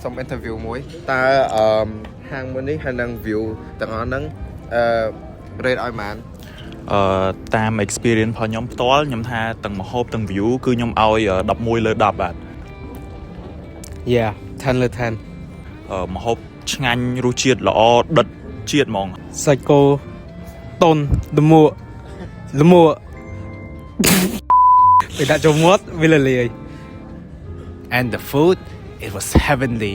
some interview មួយតើហាងមួយនេះហើយនឹង view ទាំងអស់ហ្នឹងrate ឲ្យប៉ុន្មានតាម experience របស់ខ្ញុំផ្ទាល់ខ្ញុំថាទាំងម្ហូបទាំង view គឺខ្ញុំឲ្យ11លើ10បាទ Yeah 10 លើ 10ម្ហូបឆ្ងាញ់រសជាតិល្អដិតជាតិហ្មងសាច់គោតុនល្មួកពេលដាក់ចូលមាត់វាលាយ and the food it was heavenly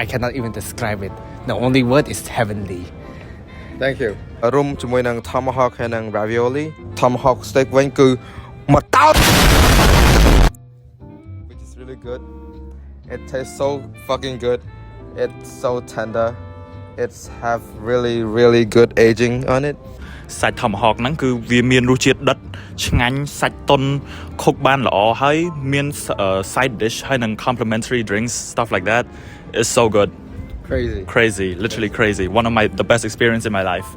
I cannot even describe it the only word is heavenly Thank you រុំជាមួយនឹង tomahawk ហើយនឹង ravioli tomahawk steak វិញគឺមកតោត which is really good it tastes so fucking good it's so tender it's have really good aging on it សាច់ tomahawk ហ្នឹងគឺវាមានរសជាតិដិតឆ្ងាញ់សាច់តុនខុកបានល្អហើយមាន side dish ហើយនឹង complimentary drinks stuff like that is so good crazy literally crazy one of the best experience in my life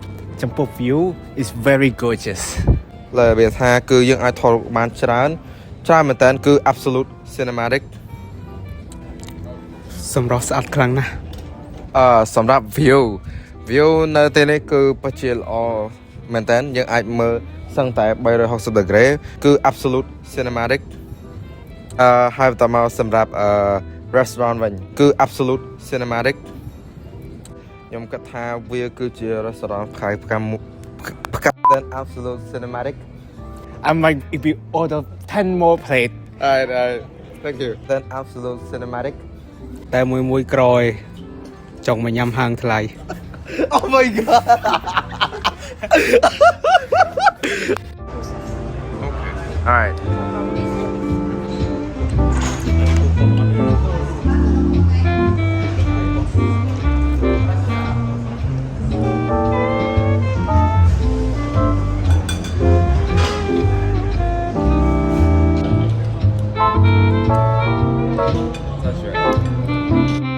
ចំពោះ view is very gorgeous លើវាថាគឺយើងអាចថតបានច្រើនមែនតើគឺ absolute cinematic សម្រស់ស្អាតខ្លាំងណាស់សម្រាប់ view នៅទីនេះគឺពិតជាល្អមែនតើយើងអាចមើលសឹងតែ360 degree គឺ absolute cinematic ហើយបន្តមកសម្រាប់restaurant វិញគឺ absolute cinematic ខ្ញុំគិតថាវាគឺជា restaurant ផ្កាយabsolute cinematic I might if you order 10 more plate alright thank you then absolute cinematic តែមួយក្រោយចង់មកញ៉ាំហាងថ្លៃ Oh my god okay alright That's right.